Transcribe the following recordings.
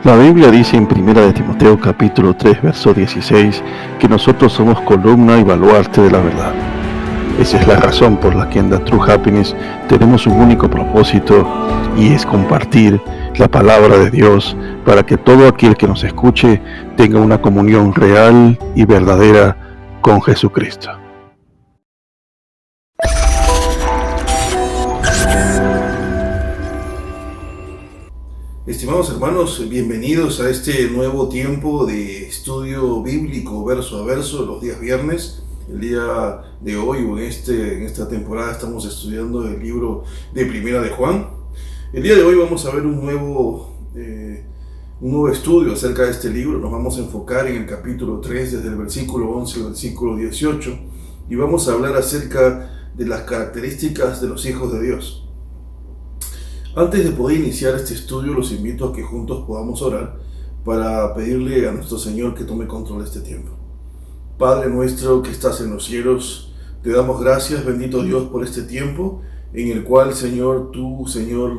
La Biblia dice en 1 de Timoteo capítulo 3, verso 16, que nosotros somos columna y baluarte de la verdad. Esa es la razón por la que en The True Happiness tenemos un único propósito, y es compartir la palabra de Dios para que todo aquel que nos escuche tenga una comunión real y verdadera con Jesucristo. Estimados hermanos, bienvenidos a este nuevo tiempo de estudio bíblico verso a verso los días viernes. El día de hoy o en esta temporada estamos estudiando el libro de Primera de Juan. El día de hoy vamos a ver un nuevo estudio acerca de este libro. Nos vamos a enfocar en el capítulo 3 desde el versículo 11 al versículo 18 y vamos a hablar acerca de las características de los hijos de Dios. Antes de poder iniciar este estudio, los invito a que juntos podamos orar para pedirle a nuestro Señor que tome control de este tiempo. Padre nuestro que estás en los cielos, te damos gracias, bendito Dios, por este tiempo en el cual, Señor, tú, Señor,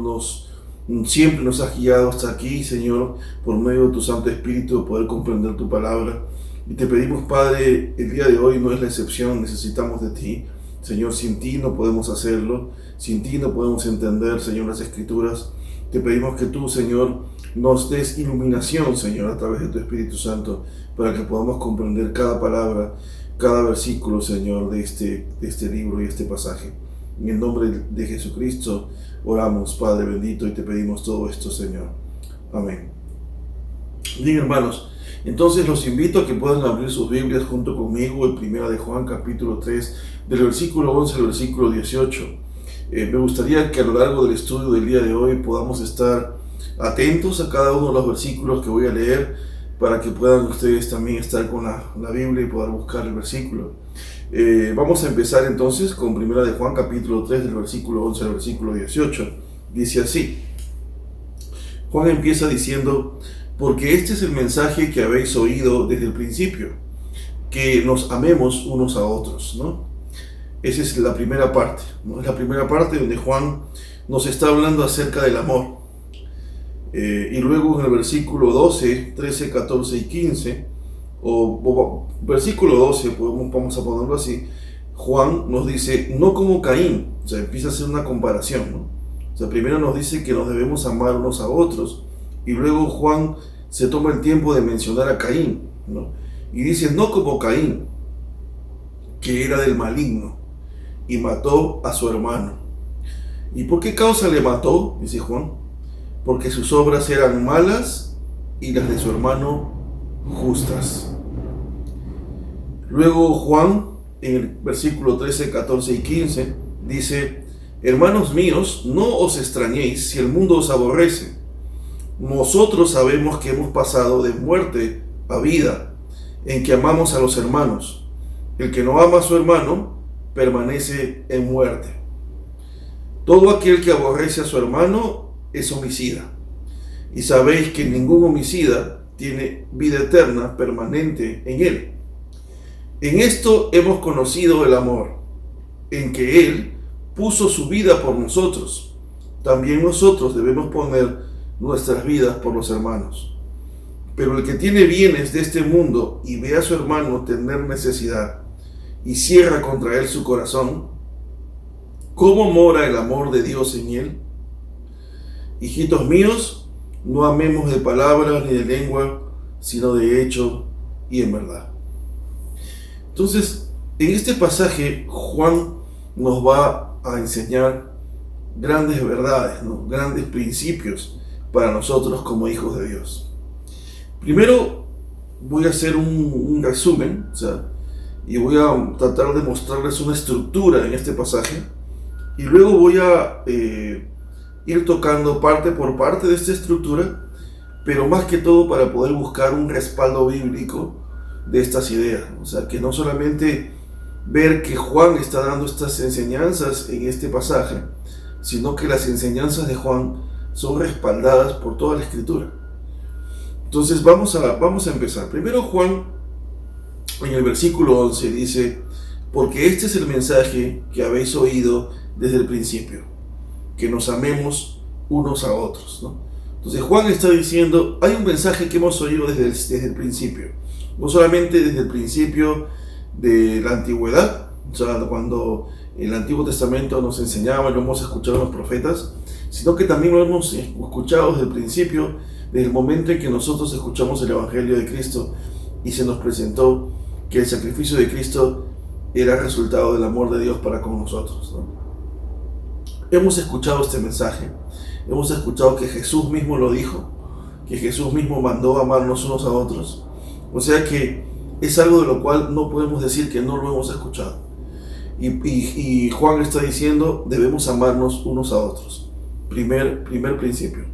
siempre nos has guiado hasta aquí, Señor, por medio de tu Santo Espíritu, de poder comprender tu palabra. Y te pedimos, Padre, el día de hoy no es la excepción, necesitamos de ti. Señor, sin ti no podemos hacerlo, sin ti no podemos entender, Señor, las Escrituras. Te pedimos que tú, Señor, nos des iluminación, Señor, a través de tu Espíritu Santo, para que podamos comprender cada palabra, cada versículo, Señor, de este libro y este pasaje. En el nombre de Jesucristo oramos, Padre bendito, y te pedimos todo esto, Señor. Amén. Bien, hermanos, entonces los invito a que puedan abrir sus Biblias junto conmigo en 1 de Juan capítulo 3, del versículo 11 al versículo 18. Me gustaría que a lo largo del estudio del día de hoy podamos estar atentos a cada uno de los versículos que voy a leer, para que puedan ustedes también estar con la Biblia y poder buscar el versículo. Vamos a empezar entonces con 1 de Juan capítulo 3, del versículo 11 al versículo 18. Dice así. Juan empieza diciendo: porque este es el mensaje que habéis oído desde el principio, que nos amemos unos a otros, ¿no? Esa es la primera parte, ¿no? Es la primera parte donde Juan nos está hablando acerca del amor. Y luego en el versículo 12, 13, 14 y 15, o versículo 12, vamos a ponerlo así, Juan nos dice, no como Caín, o sea, empieza a hacer una comparación, ¿no? O sea, primero nos dice que nos debemos amar unos a otros, y luego Juan se toma el tiempo de mencionar a Caín, ¿no? Y dice, no como Caín, que era del maligno, y mató a su hermano. ¿Y por qué causa le mató? Dice Juan. Porque sus obras eran malas y las de su hermano justas. Luego Juan, en el versículo 13, 14 y 15, dice, hermanos míos, no os extrañéis si el mundo os aborrece. Nosotros sabemos que hemos pasado de muerte a vida, en que amamos a los hermanos. El que no ama a su hermano permanece en muerte. Todo aquel que aborrece a su hermano es homicida. Y sabéis que ningún homicida tiene vida eterna permanente en él. En esto hemos conocido el amor, en que Él puso su vida por nosotros. También nosotros debemos poner nuestras vidas por los hermanos. Pero el que tiene bienes de este mundo y ve a su hermano tener necesidad y cierra contra él su corazón, ¿cómo mora el amor de Dios en él? Hijitos míos, no amemos de palabras ni de lengua, sino de hecho y en verdad. Entonces, en este pasaje, Juan nos va a enseñar grandes verdades, ¿no? Grandes principios para nosotros como hijos de Dios. Primero, voy a hacer un resumen, y voy a tratar de mostrarles una estructura en este pasaje, y luego voy a ir tocando parte por parte de esta estructura, pero más que todo para poder buscar un respaldo bíblico de estas ideas. O sea, que no solamente ver que Juan está dando estas enseñanzas en este pasaje, sino que las enseñanzas de Juan son respaldadas por toda la Escritura. Entonces vamos a empezar. Primero Juan, en el versículo 11, dice, porque este es el mensaje que habéis oído desde el principio, que nos amemos unos a otros, ¿no? Entonces Juan está diciendo, hay un mensaje que hemos oído desde el principio, no solamente desde el principio de la antigüedad, o sea, cuando el Antiguo Testamento nos enseñaba, lo hemos escuchado en los profetas, sino que también lo hemos escuchado desde el principio, desde el momento en que nosotros escuchamos el Evangelio de Cristo y se nos presentó que el sacrificio de Cristo era resultado del amor de Dios para con nosotros, ¿no? Hemos escuchado este mensaje, hemos escuchado que Jesús mismo lo dijo, que Jesús mismo mandó amarnos unos a otros, o sea que es algo de lo cual no podemos decir que no lo hemos escuchado. Y Juan está diciendo, debemos amarnos unos a otros. Primer principio.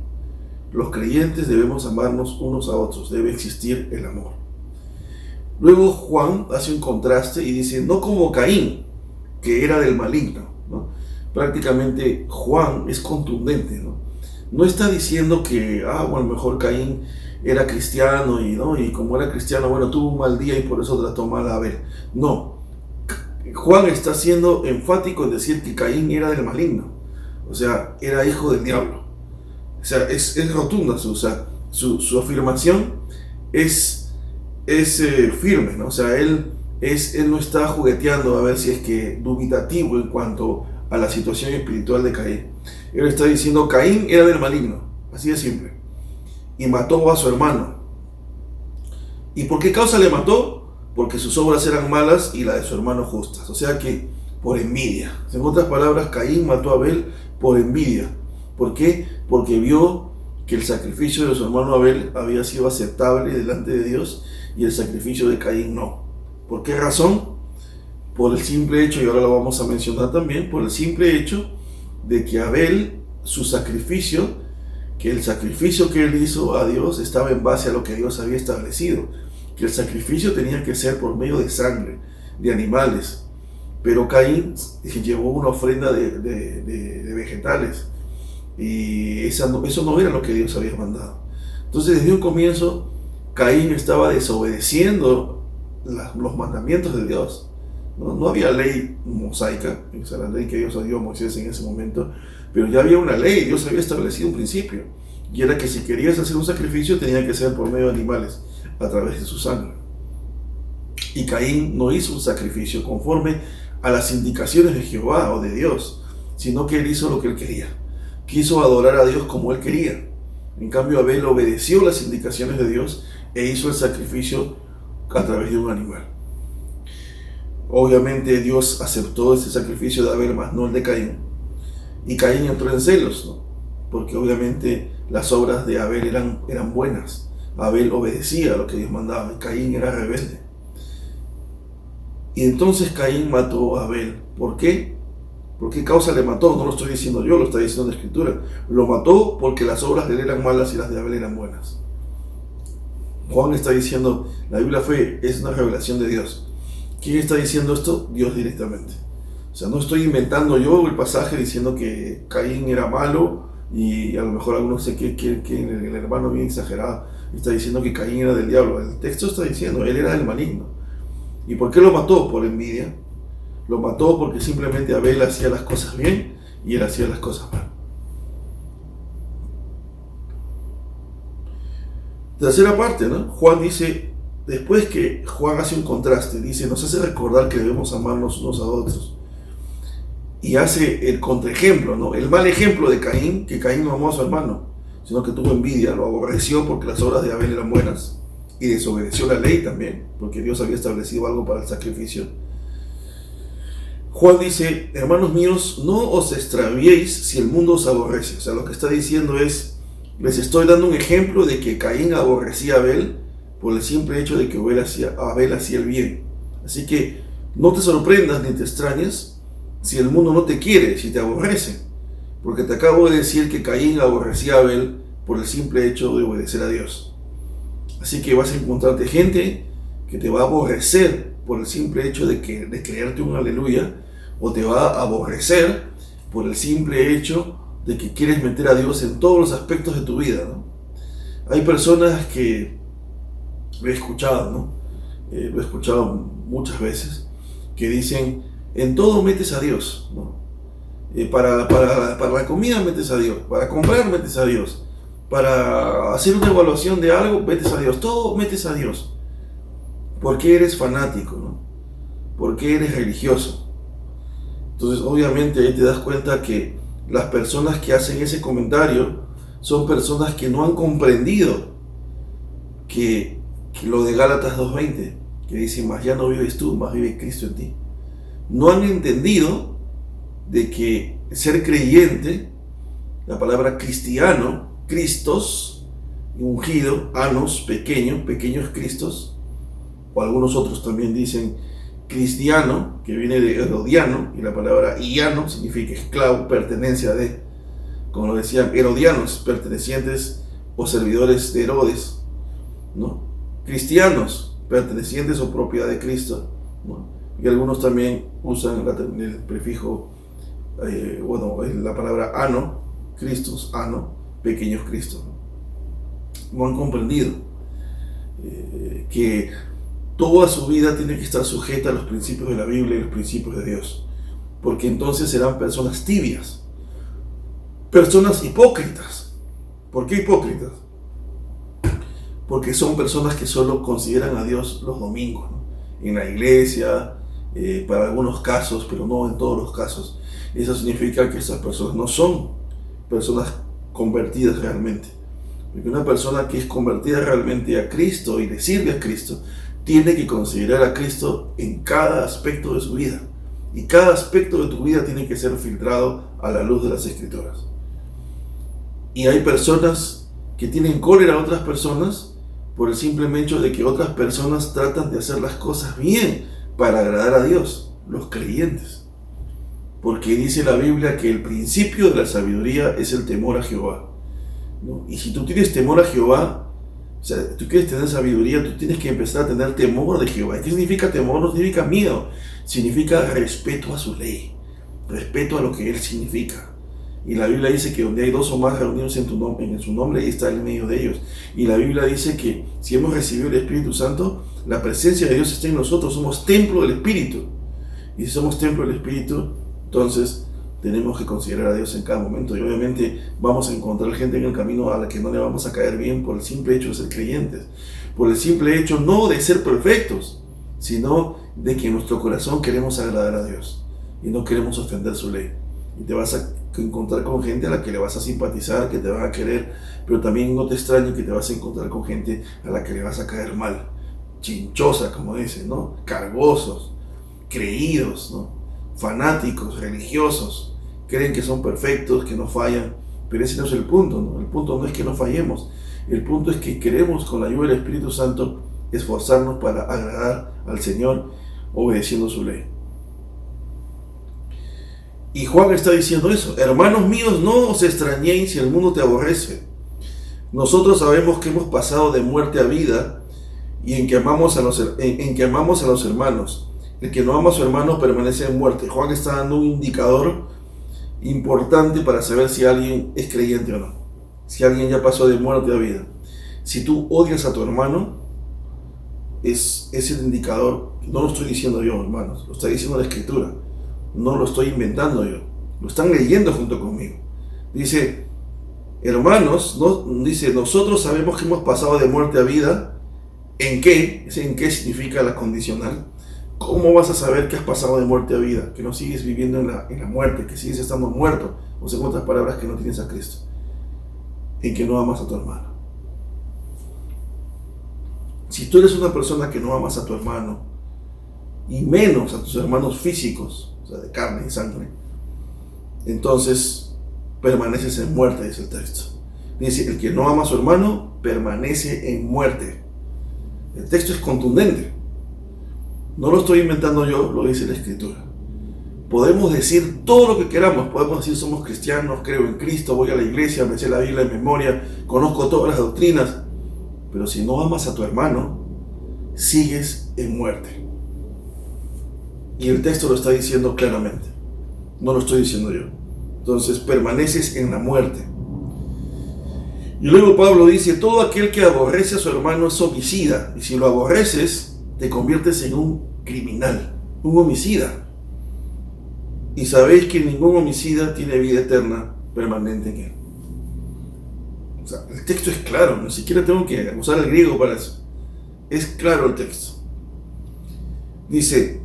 Los creyentes debemos amarnos unos a otros. Debe existir el amor. Luego Juan hace un contraste y dice, no como Caín, que era del maligno, ¿no? Prácticamente Juan es contundente, ¿no? No está diciendo que, bueno, mejor Caín era cristiano y como era cristiano, bueno, tuvo un mal día y por eso trató mal a Abel. No. Juan está siendo enfático en decir que Caín era del maligno, o sea, era hijo del diablo. O sea, es rotunda su afirmación es firme, ¿no? O sea, él no está jugueteando a ver si es que dubitativo en cuanto a la situación espiritual de Caín. Él está diciendo, Caín era del maligno, así de simple, y mató a su hermano. ¿Y por qué causa le mató? Porque sus obras eran malas y la de su hermano justas, o sea que por envidia. En otras palabras, Caín mató a Abel por envidia. ¿Por qué? Porque vio que el sacrificio de su hermano Abel había sido aceptable delante de Dios y el sacrificio de Caín no. ¿Por qué razón? Por el simple hecho, y ahora lo vamos a mencionar también, por el simple hecho de que Abel, su sacrificio, que el sacrificio que él hizo a Dios estaba en base a lo que Dios había establecido, que el sacrificio tenía que ser por medio de sangre, de animales, pero Caín llevó una ofrenda de vegetales, y eso no era lo que Dios había mandado. Entonces, desde un comienzo, Caín estaba desobedeciendo los mandamientos de Dios. No había ley mosaica, o sea, la ley que Dios dio a Moisés en ese momento, pero ya había una ley. Dios había establecido un principio, y era que si querías hacer un sacrificio tenía que ser por medio de animales, a través de su sangre. Y Caín no hizo un sacrificio conforme a las indicaciones de Jehová o de Dios, sino que él hizo lo que él quería. Quiso adorar a Dios como él quería. En cambio, Abel obedeció las indicaciones de Dios e hizo el sacrificio a través de un animal. Obviamente Dios aceptó ese sacrificio de Abel, mas no el de Caín. Y Caín entró en celos, ¿no? Porque obviamente las obras de Abel eran buenas. Abel obedecía a lo que Dios mandaba y Caín era rebelde. Y entonces Caín mató a Abel. ¿Por qué? ¿Por qué causa le mató? No lo estoy diciendo yo, lo está diciendo la Escritura. Lo mató porque las obras de él eran malas y las de Abel eran buenas. Juan está diciendo, la Biblia es una revelación de Dios. ¿Quién está diciendo esto? Dios directamente. O sea, no estoy inventando yo el pasaje diciendo que Caín era malo y a lo mejor algunos sé que el hermano bien exagerado está diciendo que Caín era del diablo. El texto está diciendo, él era del maligno. ¿Y por qué lo mató? Por envidia. Lo mató porque simplemente Abel hacía las cosas bien y él hacía las cosas mal. Tercera parte, ¿no? Juan dice, después que Juan hace un contraste, dice, nos hace recordar que debemos amarnos unos a otros. Y hace el contraejemplo, ¿no? El mal ejemplo de Caín, que Caín no amó a su hermano, sino que tuvo envidia, lo aborreció porque las obras de Abel eran buenas y desobedeció la ley también, porque Dios había establecido algo para el sacrificio. Juan dice, hermanos míos, no os extraviéis si el mundo os aborrece. O sea, lo que está diciendo es, les estoy dando un ejemplo de que Caín aborrecía a Abel por el simple hecho de que Abel hacía el bien. Así que no te sorprendas ni te extrañes si el mundo no te quiere, si te aborrece, porque te acabo de decir que Caín aborrecía a Abel por el simple hecho de obedecer a Dios. Así que vas a encontrarte gente que te va a aborrecer por el simple hecho de creerte un aleluya, o te va a aborrecer por el simple hecho de que quieres meter a Dios en todos los aspectos de tu vida, ¿no? Hay personas que lo he escuchado, ¿no? Lo he escuchado muchas veces, que dicen, en todo metes a Dios, ¿no? Para la comida metes a Dios, para comprar metes a Dios, para hacer una evaluación de algo, metes a Dios. Todo metes a Dios. ¿Por qué eres fanático, no? ¿Por qué eres religioso? Entonces, obviamente, ahí te das cuenta que las personas que hacen ese comentario son personas que no han comprendido que lo de Gálatas 2:20, que dice, más ya no vives tú, más vive Cristo en ti. No han entendido de que ser creyente, la palabra cristiano, Cristos, ungido, anos, pequeños Cristos, o algunos otros también dicen cristiano, que viene de herodiano, y la palabra iano significa esclavo, pertenencia de, como lo decían, herodianos, pertenecientes o servidores de Herodes, ¿no? Cristianos, pertenecientes o propiedad de Cristo, ¿no? Y algunos también usan el prefijo, la palabra ano, Cristos, ano, pequeños Cristos. No han comprendido que toda su vida tiene que estar sujeta a los principios de la Biblia y los principios de Dios, porque entonces serán personas tibias, personas hipócritas. ¿Por qué hipócritas? Porque son personas que solo consideran a Dios los domingos, ¿no? En la iglesia, para algunos casos, pero no en todos los casos. Eso significa que esas personas no son personas convertidas realmente. Porque una persona que es convertida realmente a Cristo y le sirve a Cristo, tiene que considerar a Cristo en cada aspecto de su vida. Y cada aspecto de tu vida tiene que ser filtrado a la luz de las Escrituras. Y hay personas que tienen cólera a otras personas por el simple hecho de que otras personas tratan de hacer las cosas bien para agradar a Dios, los creyentes. Porque dice la Biblia que el principio de la sabiduría es el temor a Jehová, ¿no? Y si tú tienes temor a Jehová, o sea, tú quieres tener sabiduría, tú tienes que empezar a tener temor de Jehová. ¿Y qué significa temor? No significa miedo, significa respeto a su ley, respeto a lo que Él significa. Y la Biblia dice que donde hay dos o más reunidos en su nombre, Él está en medio de ellos. Y la Biblia dice que si hemos recibido el Espíritu Santo, la presencia de Dios está en nosotros, somos templo del Espíritu. Y si somos templo del Espíritu, entonces tenemos que considerar a Dios en cada momento. Y obviamente vamos a encontrar gente en el camino a la que no le vamos a caer bien por el simple hecho de ser creyentes, por el simple hecho no de ser perfectos, sino de que en nuestro corazón queremos agradar a Dios y no queremos ofender su ley. Y te vas a encontrar con gente a la que le vas a simpatizar, que te van a querer, pero también no te extrañe que te vas a encontrar con gente a la que le vas a caer mal, chinchosa, como dicen, ¿no? Cargosos, creídos, ¿no? Fanáticos, religiosos, creen que son perfectos, que no fallan, pero ese no es el punto, ¿no? El punto no es que no fallemos, el punto es que queremos con la ayuda del Espíritu Santo esforzarnos para agradar al Señor obedeciendo su ley. Y Juan está diciendo eso: hermanos míos, no os extrañéis si el mundo te aborrece. Nosotros sabemos que hemos pasado de muerte a vida y en que amamos a los hermanos. El que no ama a su hermano permanece en muerte. Juan está dando un indicador importante para saber si alguien es creyente o no, si alguien ya pasó de muerte a vida. Si tú odias a tu hermano, es el indicador. No lo estoy diciendo yo, hermanos, lo está diciendo la Escritura. No lo estoy inventando yo, lo están leyendo junto conmigo. Dice, hermanos, ¿no? Dice, nosotros sabemos que hemos pasado de muerte a vida. ¿En qué? ¿En qué significa la condicional? ¿Cómo vas a saber que has pasado de muerte a vida? Que no sigues viviendo en la muerte, que sigues estando muerto. O sea, en otras palabras, que no tienes a Cristo. En que no amas a tu hermano. Si tú eres una persona que no amas a tu hermano, y menos a tus hermanos físicos, o sea, de carne y sangre, entonces permaneces en muerte, dice el texto. Dice, el que no ama a su hermano permanece en muerte. El texto es contundente. No lo estoy inventando yo, lo dice la Escritura. Podemos decir todo lo que queramos, podemos decir somos cristianos, creo en Cristo, voy a la iglesia, me sé la Biblia de memoria, conozco todas las doctrinas, pero si no amas a tu hermano, sigues en muerte. Y el texto lo está diciendo claramente, no lo estoy diciendo yo. Entonces permaneces en la muerte. Y luego Pablo dice, todo aquel que aborrece a su hermano es homicida, y si lo aborreces, te conviertes en un criminal, un homicida. Y sabéis que ningún homicida tiene vida eterna permanente en él. sea, el texto es claro, ni siquiera tengo que usar el griego para eso. Es claro el texto. Dice,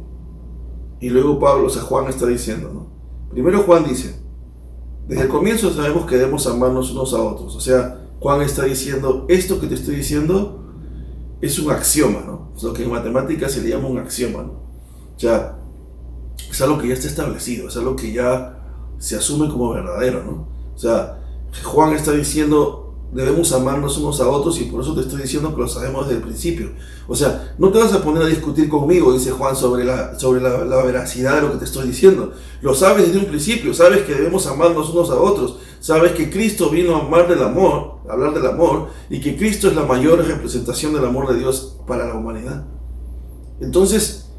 y luego Pablo, o sea, Juan está diciendo, ¿no? Primero Juan dice, desde el comienzo sabemos que debemos amarnos unos a otros. O sea, Juan está diciendo, esto que te estoy diciendo es un axioma, ¿no? Es lo que en matemáticas se le llama un axioma, ¿no? O sea, es algo que ya está establecido, es algo que ya se asume como verdadero, ¿no? O sea, Juan está diciendo, debemos amarnos unos a otros, y por eso te estoy diciendo que lo sabemos desde el principio. O sea, no te vas a poner a discutir conmigo, dice Juan, sobre la veracidad de lo que te estoy diciendo. Lo sabes desde un principio, sabes que debemos amarnos unos a otros, sabes que Cristo vino a hablar del amor, y que Cristo es la mayor representación del amor de Dios para la humanidad. Entonces,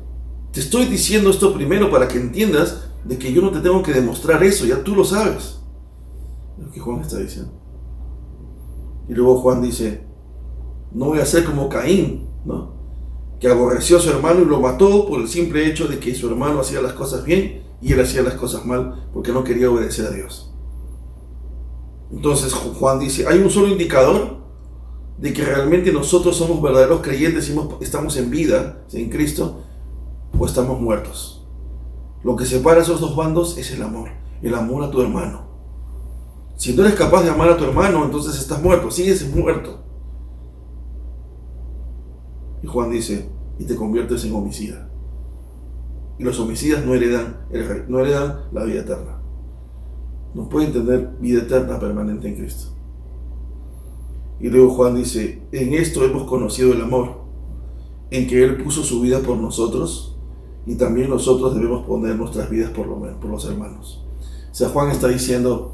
te estoy diciendo esto primero para que entiendas de que yo no te tengo que demostrar eso, ya tú lo sabes. Es lo que Juan está diciendo. Y luego Juan dice, no voy a ser como Caín, ¿no? Que aborreció a su hermano y lo mató por el simple hecho de que su hermano hacía las cosas bien y él hacía las cosas mal porque no quería obedecer a Dios. Entonces Juan dice, hay un solo indicador de que realmente nosotros somos verdaderos creyentes y estamos en vida en Cristo, o estamos muertos. Lo que separa esos dos bandos es el amor a tu hermano. Si no eres capaz de amar a tu hermano, entonces estás muerto, sigues muerto. Y Juan dice, y te conviertes en homicida. Y los homicidas no heredan la vida eterna. No pueden tener vida eterna permanente en Cristo. Y luego Juan dice, en esto hemos conocido el amor, en que Él puso su vida por nosotros, y también nosotros debemos poner nuestras vidas por los hermanos. O sea, Juan está diciendo,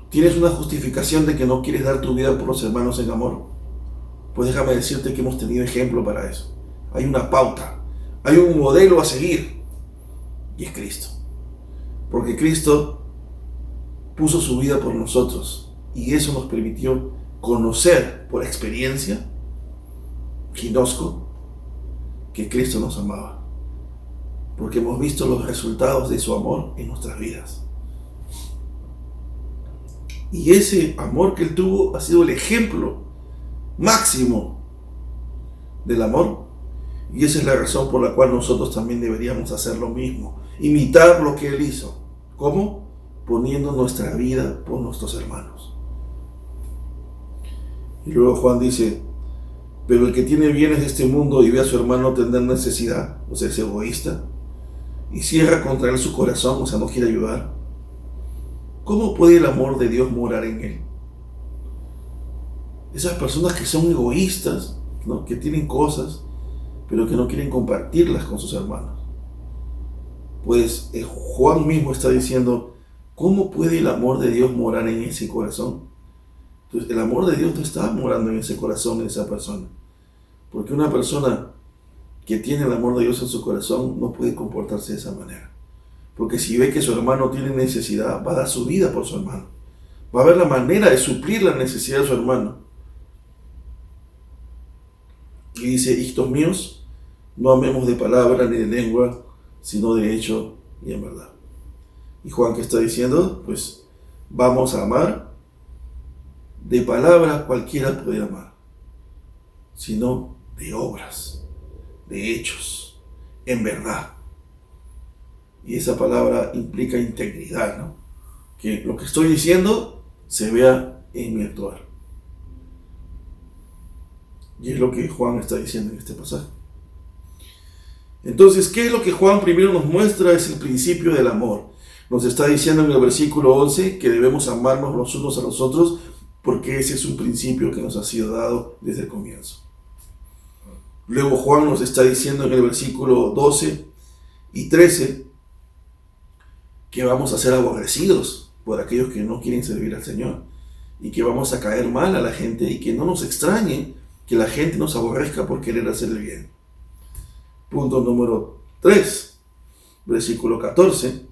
¿tienes una justificación de que no quieres dar tu vida por los hermanos en amor? Pues déjame decirte que hemos tenido ejemplo para eso. Hay una pauta, hay un modelo a seguir, y es Cristo. Porque Cristo puso su vida por nosotros, y eso nos permitió conocer por experiencia, ginosco, que Cristo nos amaba. Porque hemos visto los resultados de su amor en nuestras vidas. Y ese amor que Él tuvo ha sido el ejemplo máximo del amor. Y esa es la razón por la cual nosotros también deberíamos hacer lo mismo. Imitar lo que Él hizo. ¿Cómo? Poniendo nuestra vida por nuestros hermanos. Y luego Juan dice, pero el que tiene bienes de este mundo y ve a su hermano tener necesidad, o sea, es egoísta, y cierra contra él su corazón, o sea, no quiere ayudar, ¿cómo puede el amor de Dios morar en él? Esas personas que son egoístas, ¿no? Que tienen cosas, pero que no quieren compartirlas con sus hermanos. Pues Juan mismo está diciendo, ¿cómo puede el amor de Dios morar en ese corazón? Entonces, el amor de Dios no está morando en ese corazón de esa persona. Porque una persona que tiene el amor de Dios en su corazón no puede comportarse de esa manera. Porque si ve que su hermano tiene necesidad, va a dar su vida por su hermano. Va a ver la manera de suplir la necesidad de su hermano. Y dice, hijitos míos, no amemos de palabra ni de lengua, sino de hecho y en verdad. Y Juan, ¿qué está diciendo? Pues vamos a amar. De palabra cualquiera puede amar, sino de obras, de hechos, en verdad. Y esa palabra implica integridad, ¿no? Que lo que estoy diciendo se vea en mi actuar. Y es lo que Juan está diciendo en este pasaje. Entonces, ¿qué es lo que Juan primero nos muestra? Es el principio del amor. Nos está diciendo en el versículo 11 que debemos amarnos los unos a los otros, porque ese es un principio que nos ha sido dado desde el comienzo. Luego Juan nos está diciendo en el versículo 12 y 13 que vamos a ser aborrecidos por aquellos que no quieren servir al Señor, y que vamos a caer mal a la gente, y que no nos extrañe que la gente nos aborrezca por querer hacer el bien. Punto número 3, versículo 14.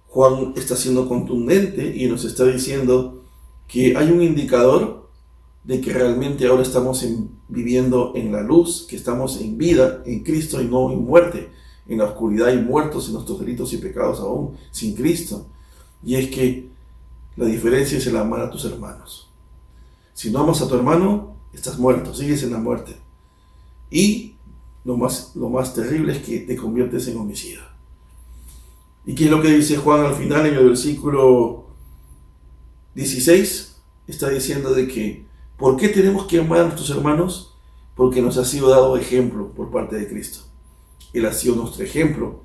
Juan está siendo contundente y nos está diciendo que hay un indicador de que realmente ahora estamos viviendo en la luz, que estamos en vida en Cristo y no en muerte, en la oscuridad y muertos en nuestros delitos y pecados aún sin Cristo. Y es que La diferencia es el amar a tus hermanos. Si no amas a tu hermano, estás muerto, sigues en la muerte. Y lo más terrible es que te conviertes en homicida. ¿Y qué es lo que dice Juan al final en el versículo 16? Está diciendo de que, ¿por qué tenemos que amar a nuestros hermanos? Porque nos ha sido dado ejemplo por parte de Cristo. Él ha sido nuestro ejemplo,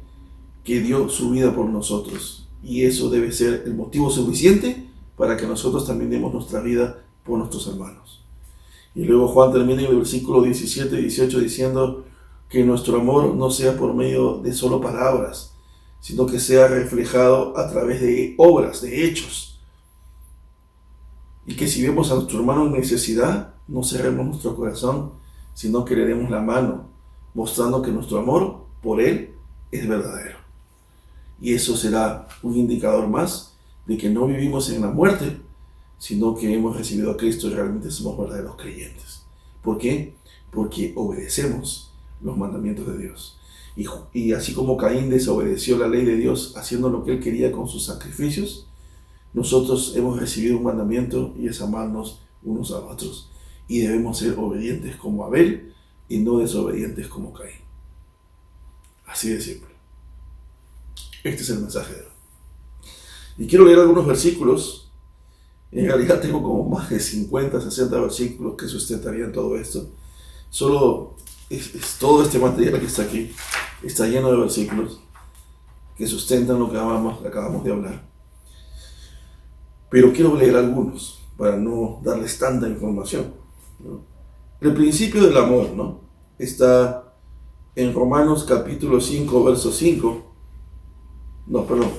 que dio su vida por nosotros. Y eso debe ser el motivo suficiente para que nosotros también demos nuestra vida por nuestros hermanos. Y luego Juan termina en el versículo 17 y 18 diciendo que nuestro amor no sea por medio de solo palabras, sino que sea reflejado a través de obras, de hechos. Y que si vemos a nuestro hermano en necesidad, no cerremos nuestro corazón, sino que le demos la mano, mostrando que nuestro amor por él es verdadero. Y eso será un indicador más de que no vivimos en la muerte, sino que hemos recibido a Cristo y realmente somos verdaderos creyentes. ¿Por qué? Porque obedecemos los mandamientos de Dios. Y así como Caín desobedeció la ley de Dios haciendo lo que él quería con sus sacrificios, nosotros hemos recibido un mandamiento y es amarnos unos a otros. Y debemos ser obedientes como Abel y no desobedientes como Caín. Así de simple. Este es el mensaje de hoy. Y quiero leer algunos versículos. En realidad tengo como más de 50, 60 versículos que sustentarían todo esto. Solo todo este material que está aquí está lleno de versículos que sustentan lo que acabamos de hablar. Pero quiero leer algunos para no darles tanta información, ¿no? El principio del amor, ¿no? Está en Romanos capítulo 5, verso 5. No, perdón,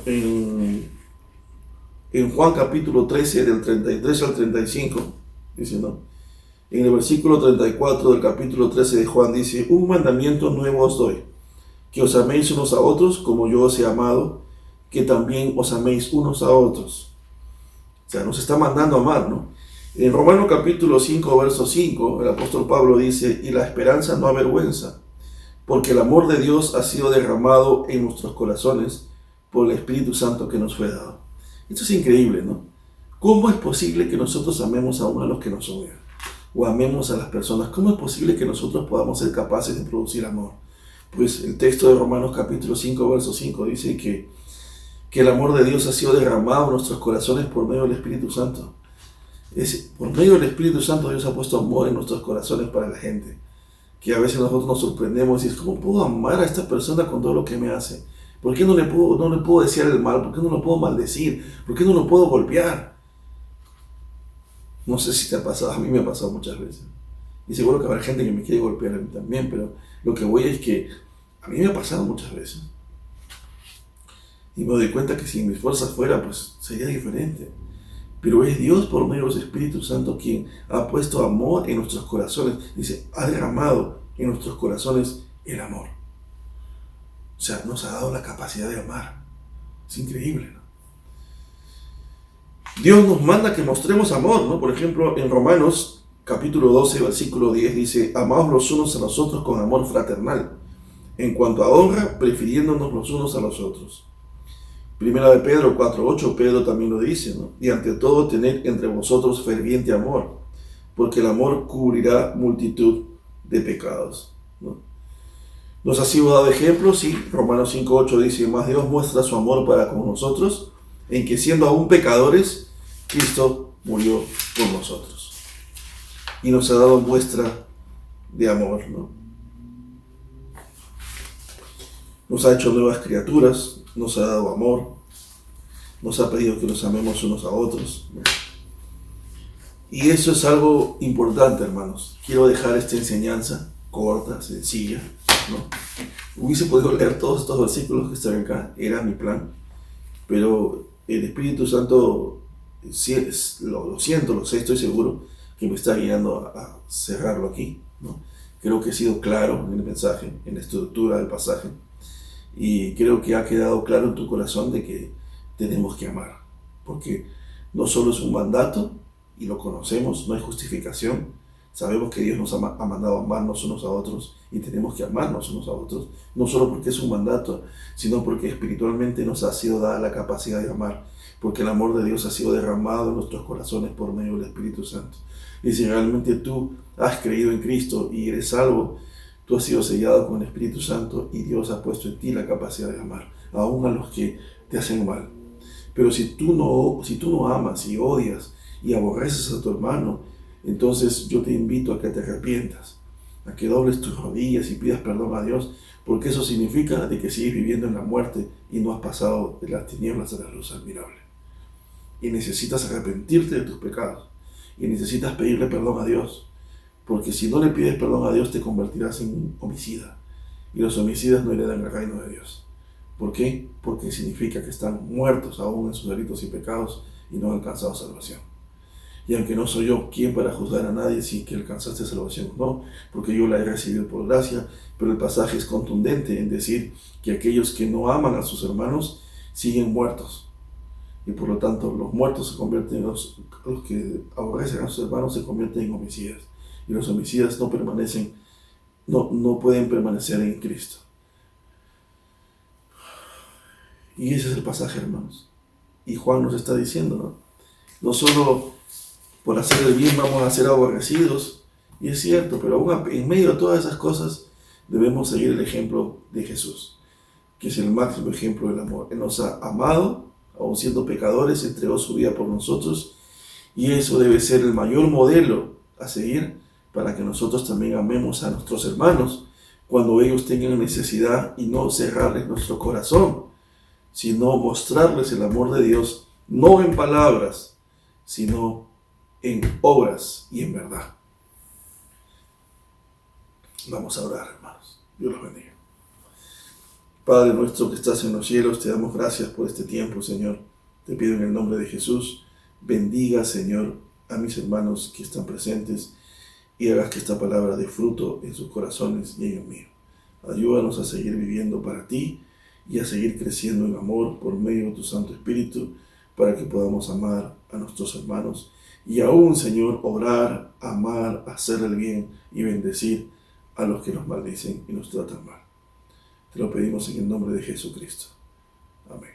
en Juan capítulo 13, del 33 al 35, dice, ¿no? En el versículo 34 del capítulo 13 de Juan dice: un mandamiento nuevo os doy, que os améis unos a otros como yo os he amado, que también os améis unos a otros. O sea, nos está mandando a amar, ¿no? En Romanos capítulo 5, verso 5, el apóstol Pablo dice: y la esperanza no avergüenza, porque el amor de Dios ha sido derramado en nuestros corazones por el Espíritu Santo que nos fue dado. Esto es increíble, ¿no? ¿Cómo es posible que nosotros amemos aún a los que nos odian? O amemos a las personas. ¿Cómo es posible que nosotros podamos ser capaces de producir amor? Pues el texto de Romanos capítulo 5, verso 5 dice que el amor de Dios ha sido derramado en nuestros corazones por medio del Espíritu Santo. Por medio del Espíritu Santo Dios ha puesto amor en nuestros corazones para la gente. Que a veces nosotros nos sorprendemos y es: ¿cómo puedo amar a esta persona con todo lo que me hace? ¿Por qué no le puedo desear el mal? ¿Por qué no lo puedo maldecir? ¿Por qué no lo puedo golpear? No sé si te ha pasado, a mí me ha pasado muchas veces. Y seguro que habrá gente que me quiere golpear a mí también, pero lo que voy es que a mí me ha pasado muchas veces. Y me doy cuenta que si mis fuerzas fuera, pues sería diferente. Pero es Dios por medio del Espíritu Santo quien ha puesto amor en nuestros corazones. Dice, ha derramado en nuestros corazones el amor. O sea, nos ha dado la capacidad de amar. Es increíble, ¿no? Dios nos manda que mostremos amor, ¿no? Por ejemplo, en Romanos capítulo 12, versículo 10 dice: amaos los unos a los otros con amor fraternal, en cuanto a honra, prefiriéndonos los unos a los otros. Primera de Pedro 4:8, Pedro también lo dice, ¿no? Y ante todo, tened entre vosotros ferviente amor, porque el amor cubrirá multitud de pecados, ¿no? Nos ha sido dado ejemplo, sí. Romanos 5:8 dice: mas Dios muestra su amor para con nosotros, en que siendo aún pecadores, Cristo murió por nosotros. Y nos ha dado muestra de amor, ¿no? Nos ha hecho nuevas criaturas, nos ha dado amor, nos ha pedido que nos amemos unos a otros, ¿no? Y eso es algo importante, hermanos. Quiero dejar esta enseñanza corta, sencilla, ¿no? Hubiese podido leer todos estos versículos que están acá, era mi plan, pero el Espíritu Santo, lo siento, lo sé, estoy seguro que me está guiando a cerrarlo aquí, ¿no? Creo que he sido claro en el mensaje, en la estructura del pasaje, y creo que ha quedado claro en tu corazón de que tenemos que amar, porque no solo es un mandato, y lo conocemos, no hay justificación. Sabemos que Dios nos ha mandado a amarnos unos a otros y tenemos que amarnos unos a otros, no solo porque es un mandato, sino porque espiritualmente nos ha sido dada la capacidad de amar. porque el amor de Dios ha sido derramado en nuestros corazones por medio del Espíritu Santo. Y si realmente tú has creído en Cristo y eres salvo, tú has sido sellado con el Espíritu Santo y Dios ha puesto en ti la capacidad de amar, aún a los que te hacen mal. Pero si tú no amas y odias y aborreces a tu hermano, entonces yo te invito a que te arrepientas, a que dobles tus rodillas y pidas perdón a Dios, porque eso significa de que sigues viviendo en la muerte y no has pasado de las tinieblas a la luz admirable. Y necesitas arrepentirte de tus pecados y necesitas pedirle perdón a Dios, porque si no le pides perdón a Dios te convertirás en un homicida, y los homicidas no heredan el reino de Dios. ¿Por qué? Porque significa que están muertos aún en sus delitos y pecados y no han alcanzado salvación. Y aunque no soy yo quien para juzgar a nadie si que alcanzaste salvación o no, porque yo la he recibido por gracia, pero el pasaje es contundente en decir que aquellos que no aman a sus hermanos siguen muertos. Y por lo tanto los muertos se convierten en los que aborrecen a sus hermanos se convierten en homicidas. Y los homicidas no pueden permanecer en Cristo. Y ese es el pasaje, hermanos. Y Juan nos está diciendo, no solo por hacer el bien vamos a ser aborrecidos, y es cierto, pero aún en medio de todas esas cosas debemos seguir el ejemplo de Jesús, que es el máximo ejemplo del amor. Él nos ha amado, aun siendo pecadores, entregó su vida por nosotros, y eso debe ser el mayor modelo a seguir para que nosotros también amemos a nuestros hermanos cuando ellos tengan necesidad, y no cerrarles nuestro corazón, sino mostrarles el amor de Dios, no en palabras, sino en obras y en verdad. Vamos a orar, hermanos. Dios los bendiga. Padre nuestro que estás en los cielos, te damos gracias por este tiempo, Señor. Te pido en el nombre de Jesús, bendiga, Señor, a mis hermanos que están presentes y hagas que esta palabra dé fruto en sus corazones y en el mío. Ayúdanos a seguir viviendo para ti y a seguir creciendo en amor por medio de tu Santo Espíritu, para que podamos amar a nuestros hermanos y aún, Señor, orar, amar, hacer el bien y bendecir a los que nos maldicen y nos tratan mal. Te lo pedimos en el nombre de Jesucristo. Amén.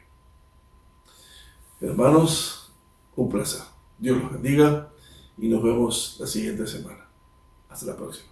Hermanos, un placer. Dios los bendiga y nos vemos la siguiente semana. Hasta la próxima.